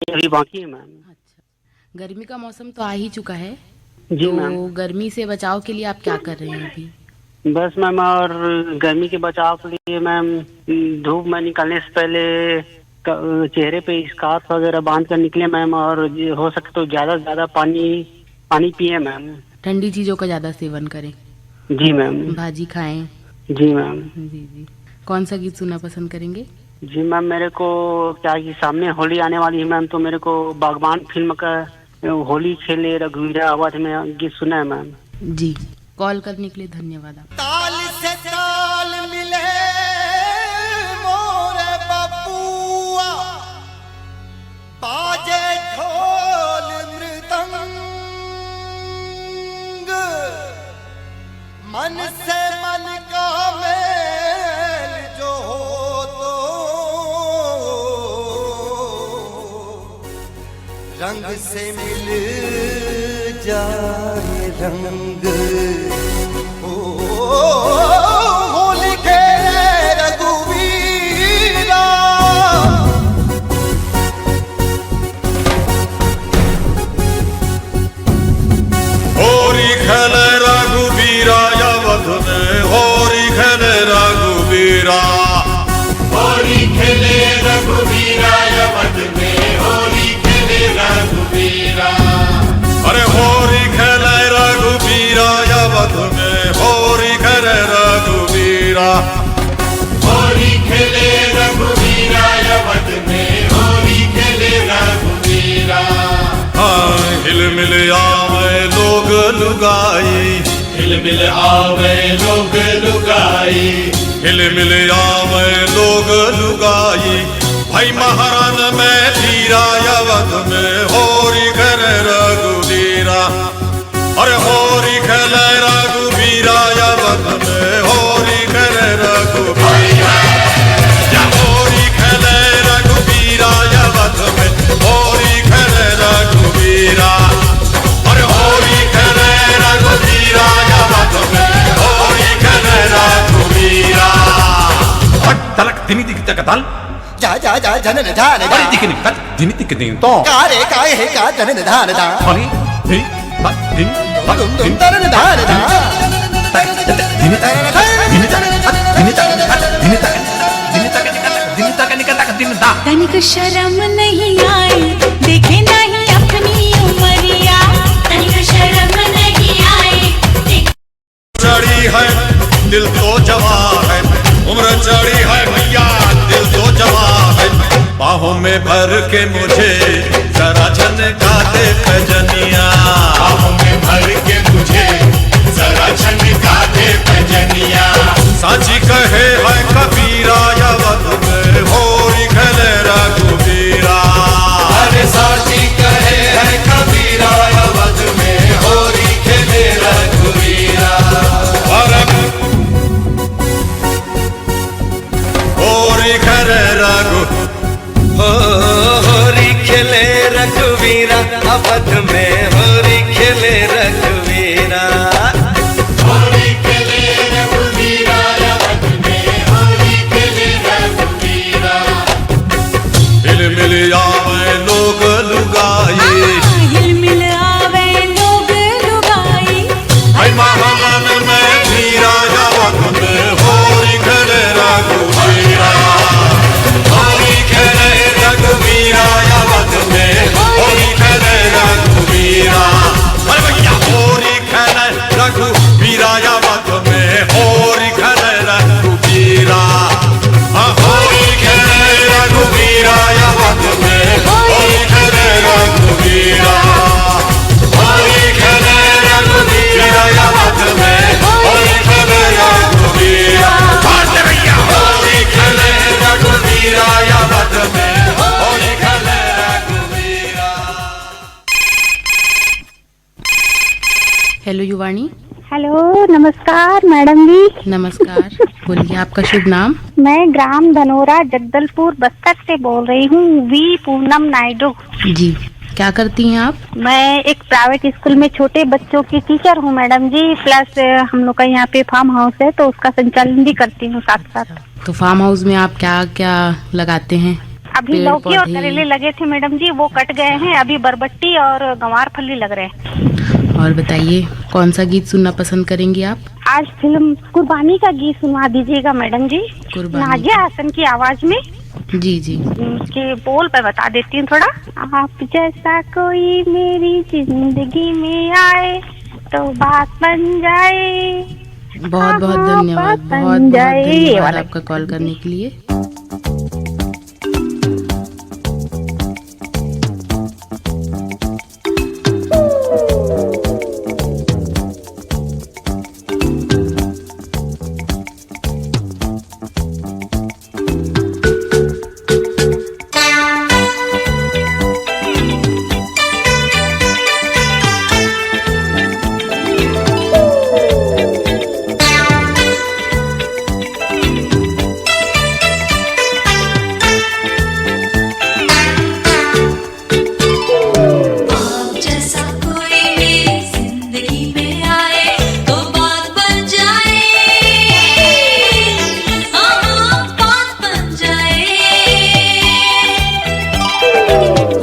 अभी बाकी है मैम। अच्छा, गर्मी का मौसम तो आ ही चुका है, जी मैम। तो गर्मी से बचाव के लिए आप क्या कर रहे हैं अभी? बस मैम, और गर्मी के बचाव के लिए मैम, धूप में निकलने से पहले चेहरे पे स्कार्फ वगैरह बांध कर निकले मैम, और हो सके तो ज्यादा से ज्यादा पानी पानी पिए मैम। ठंडी चीज़ों का ज़्यादा सेवन करें, जी मैम। भाजी खाएं। जी मैम। जी जी। कौन सा गीत सुनना पसंद करेंगे? जी मैम, मेरे को क्या है कि सामने होली आने वाली है मैम, तो मेरे को बागबान फिल्म का होली खेले रघुवीरा आवाज में गीत सुना है मैम। जी, कॉल करने के लिए धन्यवाद आप। ताल से ताल मिले मोरे बबुआ, बाजे ढोल मृदंग, मन से मन का मेल जो हो तो रंग से मिल जाए रंग। होली खेले रघुवीरा, होरी खेले रघुवीरा अवध में, होरी खेले रघुवीरा, होली खेले रघुवीरा अवध में, होली खेले रघुवीरा। अरे होरी खेले रघुवीरा अवध में, होरी खेले रघुवीरा, होली खेले रघुवीरा अवध में, होली खेले रघुवीरा। हाँ हिल मिल आवे लोग लुगाई, हिल मिल आवे लोग लुगाई, हिल मिल आवे लोग लुगाई, भाई महारान में धीरा अवध में, होरी खेले रघुवीरा। अरे होरी खेले रघुवीरा अवध में, होरी खेले रघुवीरा, होरी खेले रघुवीरा अवध में, होरी खेले रघुवीरा। अरे होरी खेले रघुवीरा अवध में, होरी खेले रघुवीरा। तलक दिनी दिख तकताल जा जा जा जनन धान धा, दिखने का दिनी दिख दिन तो कारे काय है का जनन धान धा, अरे दिन दिन दुम दुम तरन धान धा, दिनी तक दिनी तक दिनी तक दिनी तक दिनी तक दिनी तक निकल तक दिन दा। तनिक शर्म नहीं आई, देखे नहीं अपनी उमरिया, तनिक शर्म नहीं आई। चढ़ी है दिल तो जवा है, उम्र चढ़ी है भैया दिल तो जवा है, बाहों में भर के मुझे जरा झनका दे पैजनिया, बाहों में भर के मुझे जरा झनका दे पैजनिया। साची कहे है कबीरा अवध में, होरी खेले रघुवीरा। अरे साची कहे है कबीरा अवध में, होली खेले रघुवीरा। अरे होरी खेले रघु, होरी खेले रघुवीरा अवध में, होरी खेले रघुवीरा। होली खेले रघुवीरा अवध में, होली खेले रघुवीरा। हिल मिल आवे लोग लुगाई, हिल मिल आवे लोग लुगाई, भाई महारान में धीरा अवध में, होरी खेले रघुवीरा। होरी खेले रघुवीरा अवध में, होरी खेले रघुवीरा। अरे भैया होरी खेले रघुवीरा अवध में, होरी खेले रघुवीरा। हाँ होरी खेले रघुवीरा अवध में, होरी खेले रघुवीरा। होली खेले रघुवीरा अवध में, होली खेले रघुवीरा। बात भैया होली खेले रघुवीरा अवध में, होली खेले रघुवीरा। हेलो युवाणी। हेलो, नमस्कार मैडम जी। नमस्कार, बोलिए आपका शुभ नाम? मैं ग्राम धनोरा जगदलपुर बस्तर से बोल रही हूँ, वी पूनम नायडू। जी, क्या करती हैं आप? मैं एक प्राइवेट स्कूल में छोटे बच्चों की टीचर हूँ मैडम जी, प्लस हम लोग का यहाँ पे फार्म हाउस है तो उसका संचालन भी करती हूँ साथ साथ। तो फार्म हाउस में आप क्या क्या लगाते हैं? अभी पेड़ लौकी और पौधे। करेले लगे थे मैडम जी, वो कट गए हैं। अभी बरबट्टी और गंवार फली लग रहे हैं। और बताइए कौन सा गीत सुनना पसंद करेंगी आप? आज फिल्म कुर्बानी का गीत सुनवा दीजिएगा मैडम जी, कुर्बानी नाजिया हसन की आवाज में। जी जी। के बोल पे बता देती हूँ थोड़ा। आप जैसा कोई मेरी जिंदगी में आए तो बात बन जाए। बहुत बहुत हाँ, धन्यवाद, बन बहुत बहुत जाए। धन्यवाद वाला आपका कॉल करने के लिए। जैसा कोई मेरी जिंदगी में आए तो बात बन जाए। हाँ बात बन जाए।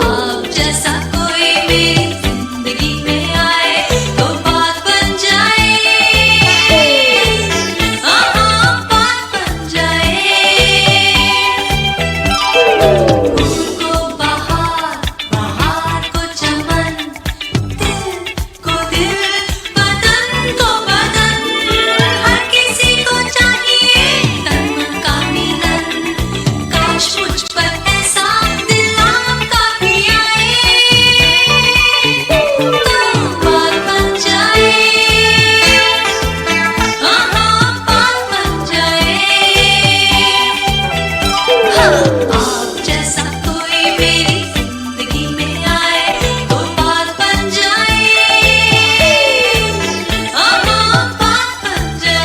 आप जैसा कोई मेरी जिंदगी में आए तो बात बन जाए। हाँ बात बन जाए। को बहार, बहार को चमन, दिल को दिल, बदन को बदन, हर किसी को चाहिए तन का मिलन। काश मुझ पर ऐसा दिल आपका भी आए तो बात बन जाए। हाँ बात बन जाए। आप जैसा कोई मेरी जिंदगी में आए तो बात बन जाए। बात बन जाए।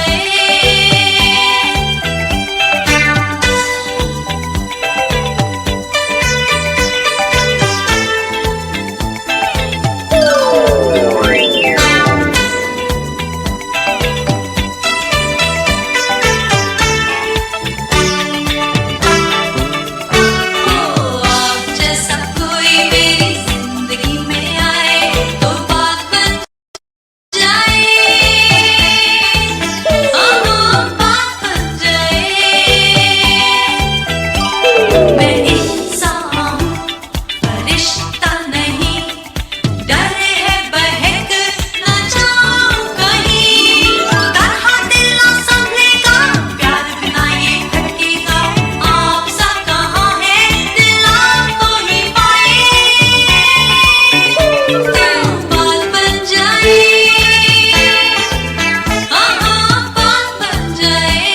आप जैसा कोई मेरी जिंदगी में आए तो बात बन जाए। बात बन जाए। मैं इंसान हूँ, फरिश्ता नहीं, डर है बहक न जाऊं कहीं। तरह दिल ना संभलेगा, प्यार बिना ये भटकेगा। आप सा कहाँ है दिल आपको ही पाए तो बात बन जाए। बात बन जाए।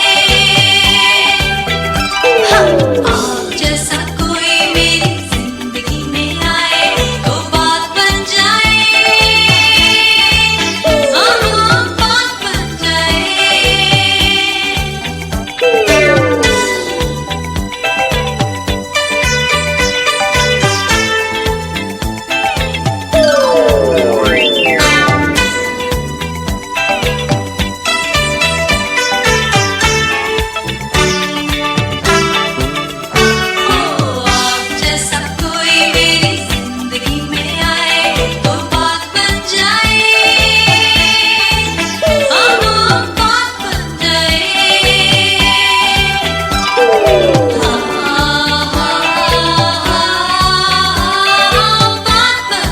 आप जैसा कोई मेरी जिंदगी में आए तो बात बन जाए। बात बन जाए। आप जैसा कोई मेरी जिंदगी में आए तो बात बन जाए। बात बन जाए। बात बन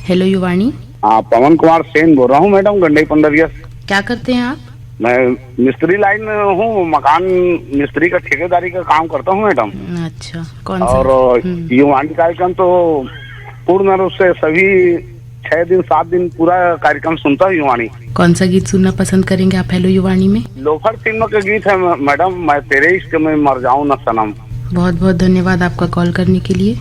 हेलो युवाणी, हाँ, पवन कुमार सेन बोल रहा हूँ मैडम, गंडई पंडरिया। क्या करते हैं आप? मैं मिस्त्री लाइन में हूँ, मकान मिस्त्री का ठेकेदारी का काम करता हूँ मैडम। अच्छा, कौन सा? और युवाणी कार्यक्रम तो पूर्ण रूप से सभी 6 दिन 7 दिन पूरा कार्यक्रम सुनता हूँ युवाणी। कौन सा गीत सुनना पसंद करेंगे आप हेलो युवाणी में? लोफर फिल्म के गीत है मैडम, मैं तेरे इश्क में मर जाऊँ न सनम। बहुत बहुत धन्यवाद आपका कॉल करने के लिए।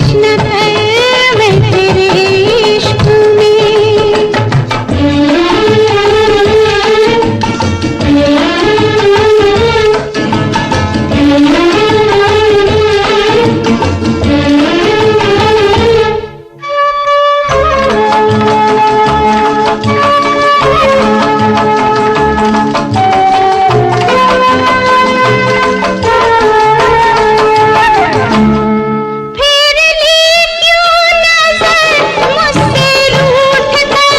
कोशिश न कर मैं तेरे इश्क में। फेर ली क्यों नजर मुझसे रूठ कर,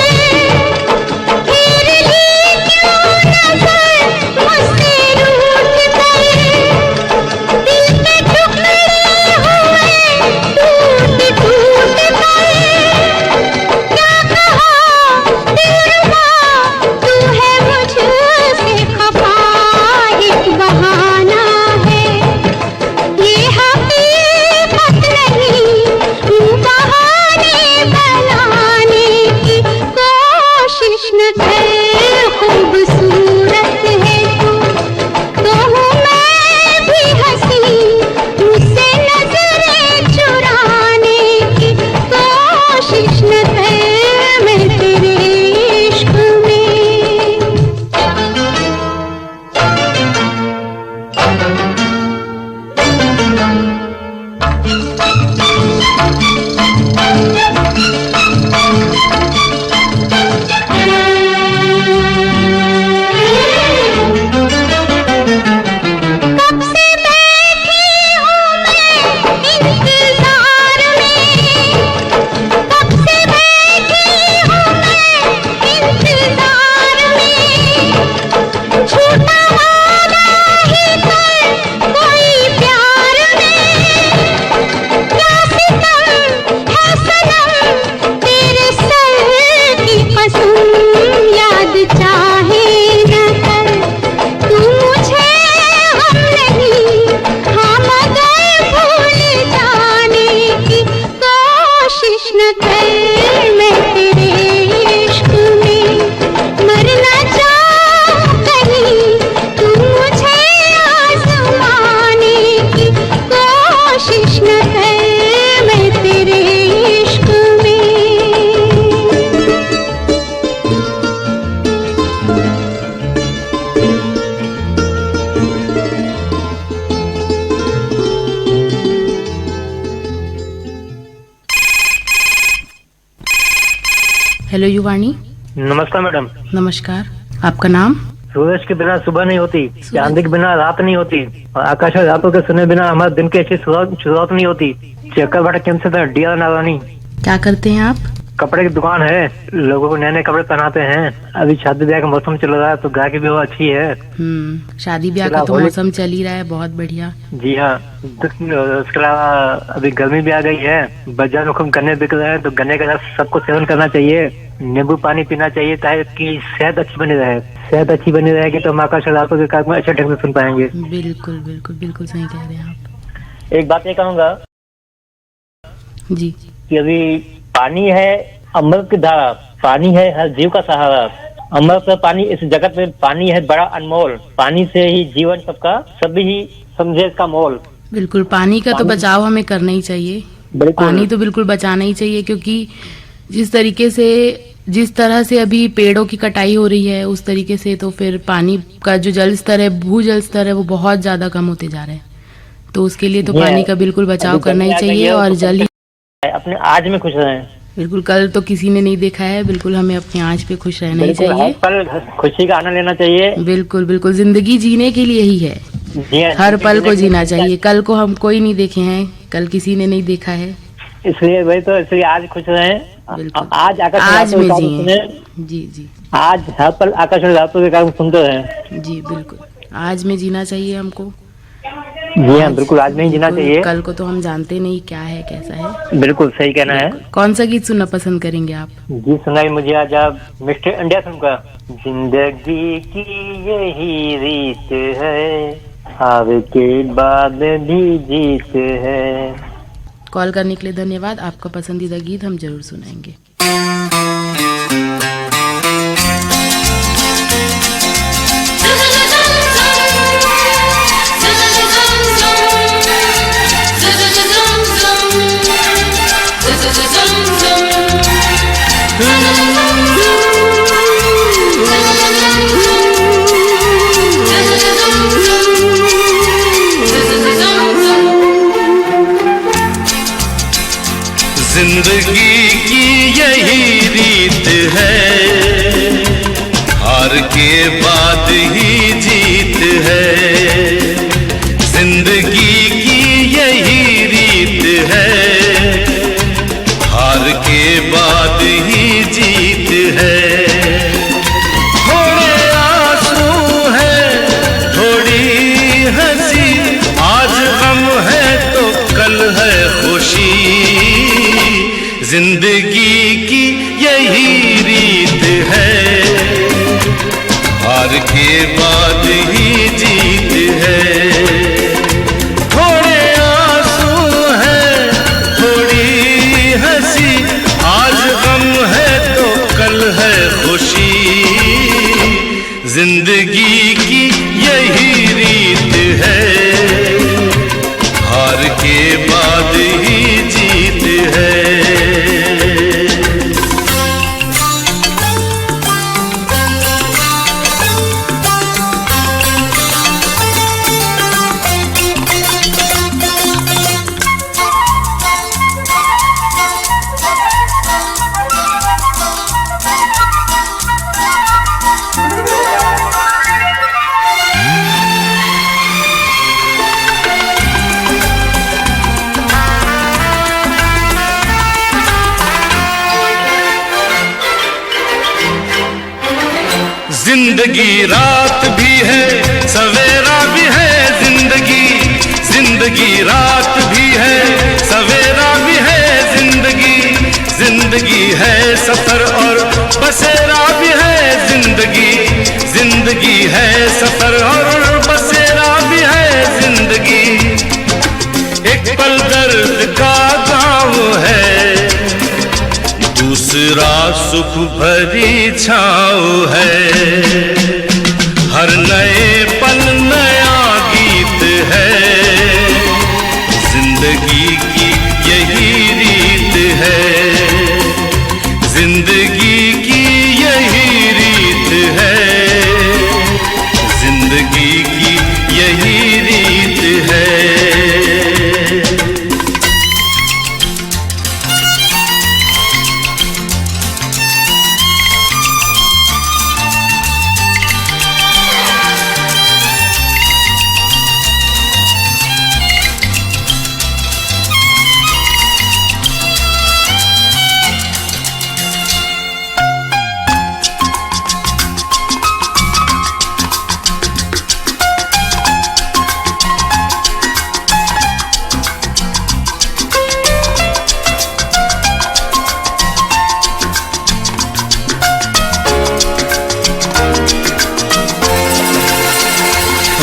फेर ली क्यों नजर मुझसे रूठ कर, दिल के टुकड़े हुए टूट टूट कर, क्या कहा दिलरुबा तू है मुझसे खफा, एक बहाना है ये हकीकत नहीं, बहाने बनाने की कोशिश न कर, खूबसूरत है तो हूँ मैं भी हंसी, मुझसे नजरें चुराने की कोशिश न कर मैं तेरे इश्क में। कब से बैठी हूँ मैं इंतजार में, कब से बैठी हूँ मैं इंतजार में, झूठा वादा ही कर कोई प्यार में, क्या सितम है सनम तेरे सर की कसम, याद चाहे न कर तू मुझे, हम नहीं हाँ मगर भूल जाने की कोशिश न कर मैं तेरे इश्क में, मरना चाहूं कहीं तू मुझे आजमाने की कोशिश न कर मैं तेरे इश्क में। हेलो युवाणी। नमस्कार मैडम। नमस्कार, आपका नाम? सूरज के बिना सुबह नहीं होती, चांद के बिना रात नहीं होती, और आकाश और रातों के सुने बिना हमारे दिन की अच्छी शुरुआत नहीं होती। चक्कर बटा कैंसर था डिया नारानी। क्या करते हैं आप? कपड़े की दुकान है, लोगों को नए नए कपड़े पहनाते हैं। अभी शादी ब्याह का मौसम चल रहा है तो गाय की भी हवा अच्छी है। शादी ब्याह का तो मौसम चल ही रहा है, बहुत बढ़िया। जी हाँ, उसके अलावा अभी गर्मी भी आ गई है, बाजार में खूब गन्ने बिक रहे हैं तो गन्ने का रस सबको सेवन करना चाहिए, नींबू पानी पीना चाहिए ताकि सेहत अच्छी बनी रहे। सेहत अच्छी बनी रहेगी तो माँ का शराबों के कार्यक्रम अच्छे ढंग से सुन पाएंगे। बिल्कुल बिल्कुल बिल्कुल सही कह रहे हैं आप। एक बात ये कहूँगा जी कि अभी पानी है अमृत की धारा, पानी है हर जीव का सहारा, अमृत पानी इस जगत में, पानी है बड़ा अनमोल, पानी से ही जीवन सबका, सभी ही समझे इसका मोल। बिल्कुल, पानी का तो बचाव हमें करना ही चाहिए, पानी तो बिल्कुल बचाना ही चाहिए, क्योंकि जिस तरह से अभी पेड़ों की कटाई हो रही है उस तरीके से तो फिर पानी का जो जल स्तर है, भूजल स्तर है, वो बहुत ज्यादा कम होते जा रहे हैं। तो उसके लिए तो पानी का बिल्कुल बचाव करना ही चाहिए और जल ही अपने आज में खुश रहें। बिल्कुल, कल तो किसी ने नहीं देखा है, बिल्कुल हमें अपने आज पे खुश रहना ही चाहिए। पल खुशी का आनंद लेना चाहिए। बिल्कुल बिल्कुल, जिंदगी जीने के लिए ही है, हर पल को जीना चाहिए। कल को हम कोई नहीं देखे हैं, कल किसी ने नहीं देखा है, इसलिए वही तो, इसलिए आज खुश रहें। आज आज में जिए। जी जी, आज हर पल आकाश रातों के कारण सुनते रहें। जी बिल्कुल, आज में जीना चाहिए हमको। जी हाँ, बिल्कुल आज में ही जीना चाहिए। कल को तो हम जानते नहीं क्या है कैसा है। बिल्कुल सही कहना है। कौन सा गीत सुनना पसंद करेंगे आप? जी सुनाई मुझे आज आप मिस्टर इंडिया फिल्म का जिंदगी की यही रीत है, हार के बाद भी जीत है। कॉल करने के लिए धन्यवाद। आपका पसंदीदा गीत हम जरूर सुनाएंगे। जिंदगी की यही रीत है, हार के बाद ही जीत है। जिंदगी की यही रीत है, हार के बाद ही जीत है। थोड़े आंसू है, थोड़ी हंसी, आज गम है तो कल है खुशी। जिंदगी की यही रीत है, हार के बाद ही जीत है। थोड़े आंसू है, थोड़ी हंसी, आज गम है तो कल है खुशी। जिंदगी की यही रीत है, हार के बाद ही जीत है। जिंदगी रात भी है, सवेरा भी है। जिंदगी रात भी है, सवेरा भी है। जिंदगी है सफर और बसेरा भी है। जिंदगी है सफर और बसेरा भी है। जिंदगी एक पल दर्द का गाँव है, दूसरा सुख भरी छाँव है। हर नए पल नया गीत है, जिंदगी की यही रीत है। जिंदगी की यही रीत है, जिंदगी की यही रीत है।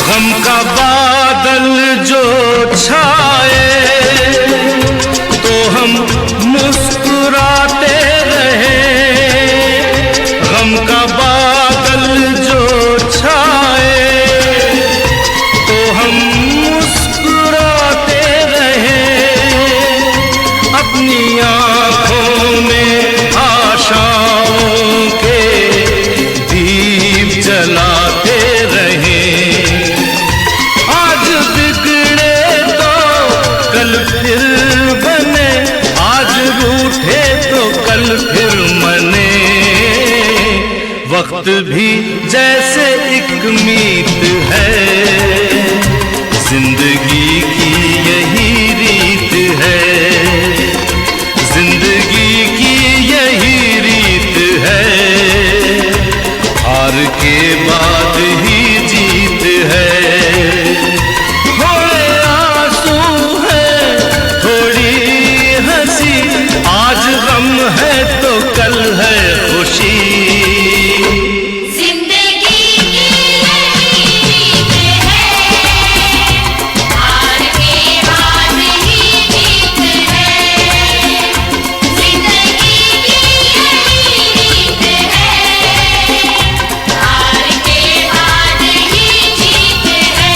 गम का बादल जो छाए तो हम मुस्कुराते रहे। गम का बादल जो छाए तो हम मुस्कुराते रहे। अपनी आँखों में आशाओं के दीप जलाते रहे। फिर बने, आज रूठे तो कल फिर मने। वक्त भी जैसे एक मीत है, जिंदगी की यही रीत है। जिंदगी की यही रीत है, हार के बाद ही जीत है। आज गम है तो कल है खुशी। जिंदगी की यही रीत है, हार के बाद ही जीत है। जिंदगी की यही रीत है, हार के बाद ही जीत है।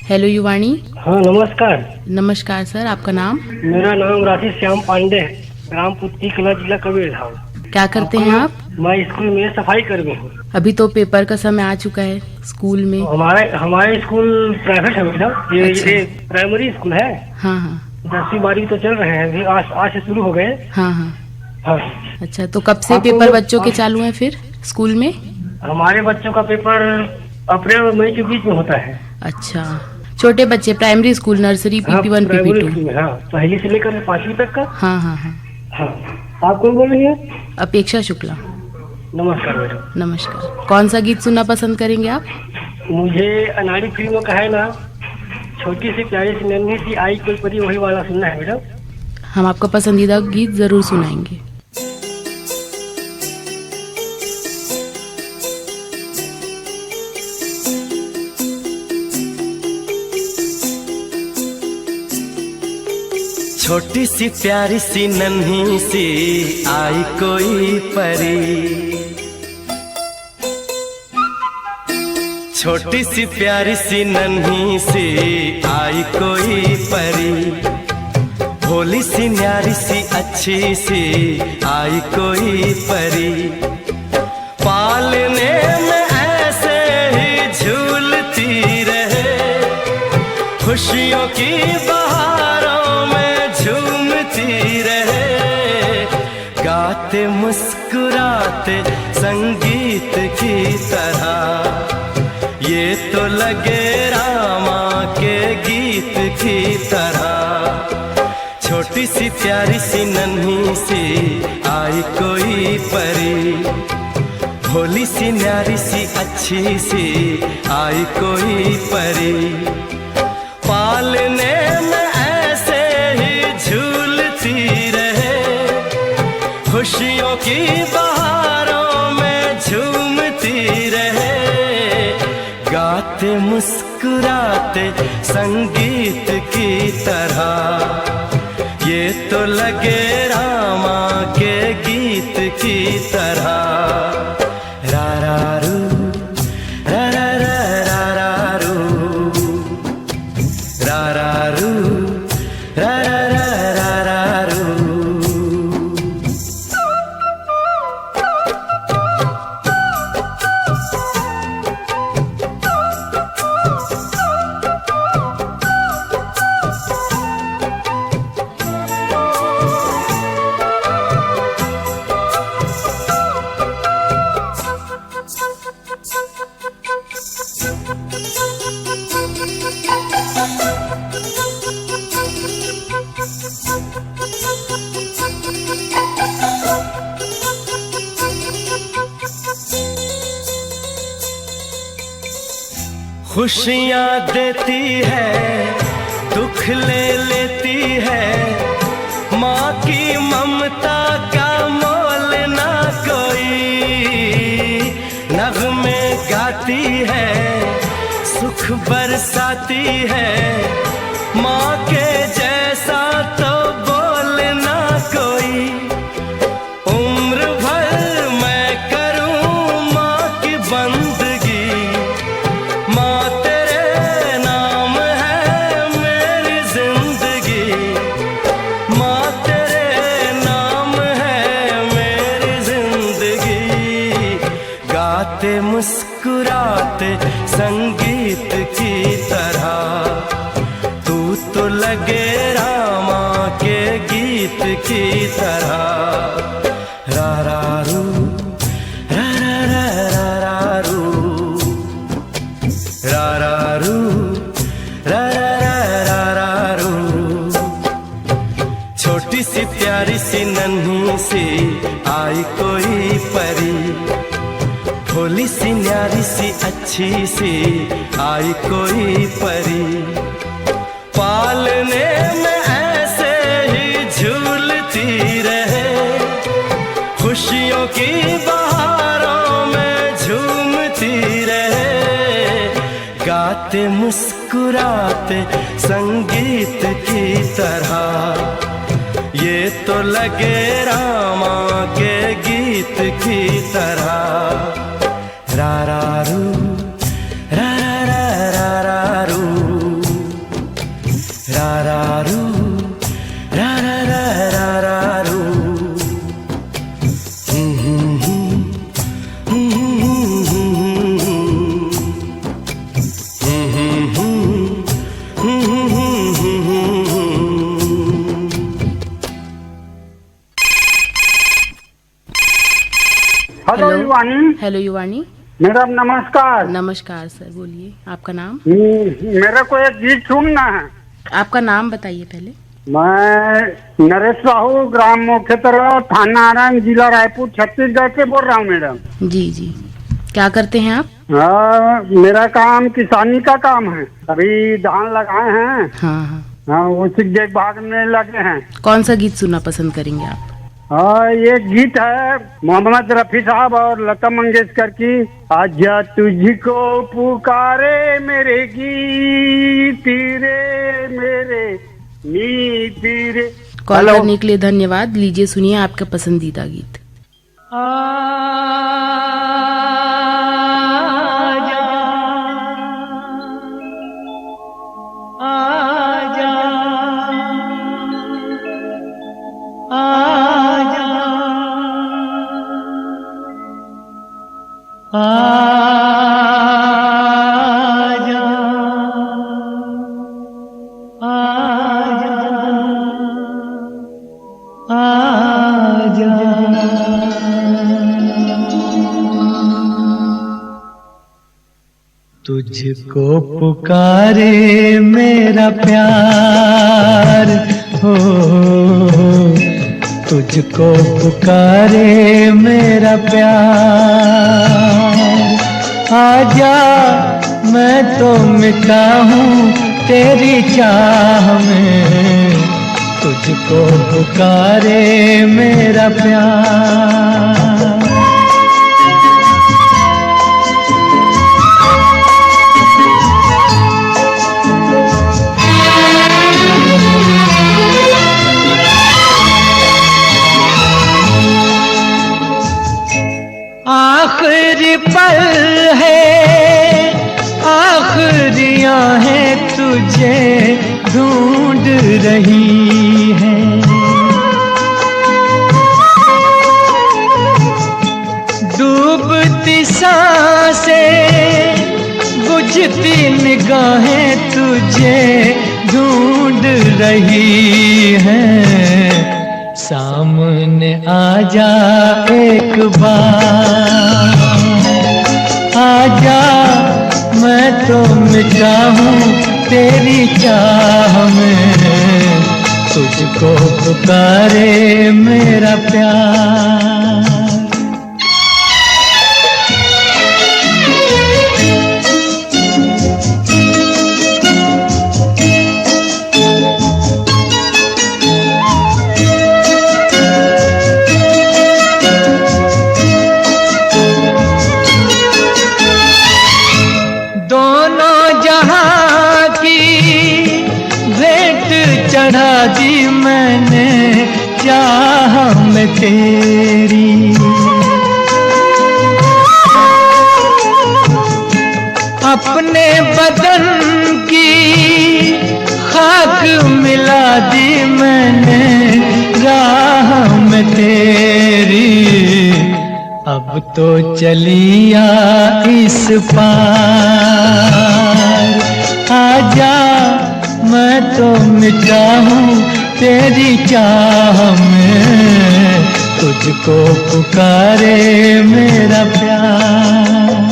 हेलो युवाणी। हाँ नमस्कार। नमस्कार सर, आपका नाम? मेरा नाम राशि श्याम पांडे है, ग्राम पुत्री कला, जिला कबीरधाम। क्या करते हैं आप? मैं स्कूल में सफाई कर्मी हूँ। अभी तो पेपर का समय आ चुका है स्कूल में। हमारे स्कूल प्राइवेट है बेटा, अच्छा। ये प्राइमरी स्कूल है। हाँ हाँ 10वीं 12वीं तो चल रहे हैं अभी, आज से शुरू हो गए। हाँ हाँ। हाँ। अच्छा, तो कब से पेपर बच्चों के चालू हैं फिर स्कूल में? हमारे बच्चों का पेपर अप्रैल और मई के बीच में होता है। अच्छा, छोटे बच्चे primary school, nursery, PP 1 PP 2। हाँ, पहली से लेकर 5वीं तक का। हाँ हाँ हाँ। हाँ, आप कौन बोल रही है? अपेक्षा शुक्ला। नमस्कार मैडम। नमस्कार। कौन सा गीत सुनना पसंद करेंगे आप? मुझे अनाड़ी फिल्म का है ना, छोटी सी प्यारी सी नन्ही सी आई कोई परी, वही वाला सुनना है मैडम। हम आपका पसंदीदा गीत जरूर सुनाएंगे। छोटी सी प्यारी सी नन्ही सी आई कोई परी, छोटी सी प्यारी सी नन्ही सी आई कोई परी, भोली सी न्यारी सी अच्छी सी आई कोई परी, पालने में ऐसे ही झूलती रहे, खुशियों की बहारों में झूमती रहे, गाते मुस्कुराते संगीत की तरह, ये तो लगे रामा के गीत की तरह, छोटी सी प्यारी सी नन्ही सी आई कोई परी, भोली सी न्यारी सी अच्छी सी आई कोई परी, पालने में ऐसे ही झूलती रहे, खुशियों की बहारों में झूमती रहे, गाते मुस्कुराते संगीत की तरह, ये तो लगे रामा के गीत की तरह, रा रा रू रा रा रा रा रू, रा रा रू रा रा रा रा रू। खुशियाँ देती है, दुख ले लेती है, माँ की ममता का मोल ना कोई, नग़्मे गाती है, सुख बरसाती है, माँ के जैसा तो बोल ना कोई, उम्र भर मैं करूँ माँ की बंदगी, माँ तेरे नाम है मेरी जिंदगी, माँ तेरे नाम है मेरी जिंदगी, गाते मुस्कुराते संगीत की तरह, तू तो लगे रामा के गीत की तरह, रा रा रू रा रा रा रा रू, रा रा रू रा रा रा रू, छोटी सी प्यारी सी नन्ही सी आई कोई परी, भोली सी न्यारी सी अच्छी सी आई कोई परी, पालने में ऐसे ही झूलती रहे, खुशियों की बहारों में झूमती रहे, गाते मुस्कुराते संगीत की तरह, ये तो लगे रामा के गीत की तरह, रा रा रू रा रा रा रा रू, रा रा रू रा रा रा रा रू, युवानी। हेलो युवानी। मैडम नमस्कार। नमस्कार सर, बोलिए आपका नाम। मेरे को एक गीत सुनना है। आपका नाम बताइए पहले। मैं नरेश साहू, ग्राम मुख्यतरा, थाना नारायण, जिला रायपुर, छत्तीसगढ़ से बोल रहा हूँ मैडम। जी जी, क्या करते हैं आप? मेरा काम किसानी का काम है। अभी धान लगाए हैं। हाँ हाँ। हाँ, उसी देखभाल में लगे हैं। कौन सा गीत सुनना पसंद करेंगे आप? ये गीत है मोहम्मद रफी साहब और लता मंगेशकर की, आजा तुझको पुकारे मेरे गीत रे मेरे नीत रे। कॉल करने के लिए धन्यवाद। लीजिए सुनिए आपका पसंदीदा गीत। तुझको पुकारे मेरा प्यार हो, तुझको पुकारे मेरा प्यार, आजा मैं तो मिटा हूँ तेरी चाह में, तुझको पुकारे मेरा प्यार। आखिरी पल है, आखिरियां हैं तुझे ढूंढ रही हैं, डूबती सांसें बुझती निगाहें तुझे ढूंढ रही हैं, सामने आजा एक बार, आजा मैं तो मिटा हूँ तेरी चाह में, तुझको पुकारे मेरा प्यार। चढ़ा दी मैंने चाह में तेरी, अपने बदन की खाक मिला दी मैंने राह में तेरी, अब तो चलिया इस पार, आजा मैं तो मिटा हूँ तेरी चाह में, तुझको पुकारे मेरा प्यार।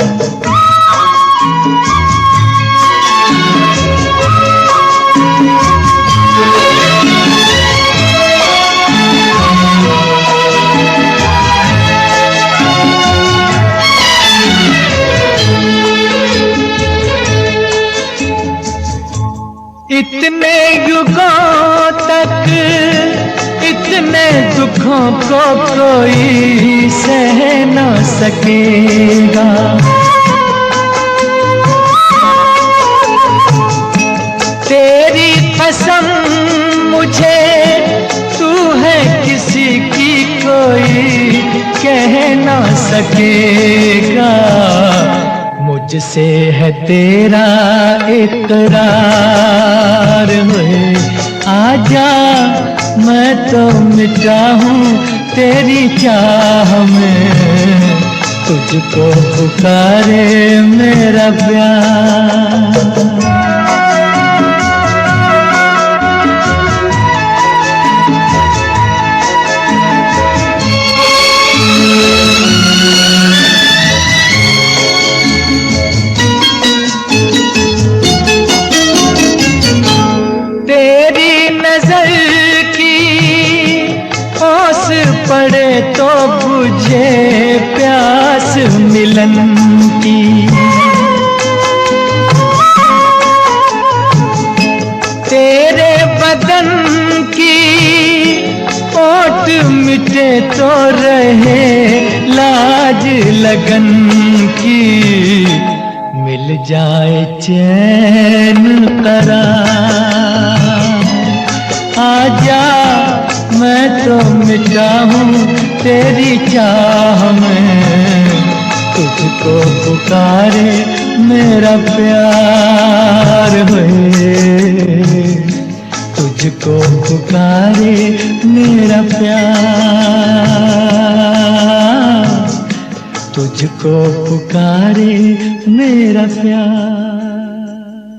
इतने युगों तक इतने दुखों को कोई सह न सकेगा, तेरी कसम मुझे तू है किसी की कोई कह न सकेगा, मुझसे है तेरा इकरार हुए, आजा मैं तो मिटा हूँ तेरी चाह में, तुझको पुकारे मेरा प्यार। मुझे प्यास मिलन की। तेरे बदन की ओट मिटे तो रहे लाज लगन की। मिल जाए चैन करार, आजा मैं तो मिटा हूँ तेरी चाह में। तुझको पुकारे मेरा प्यार हुए, तुझको पुकारे मेरा प्यार, तुझको पुकारे मेरा प्यार।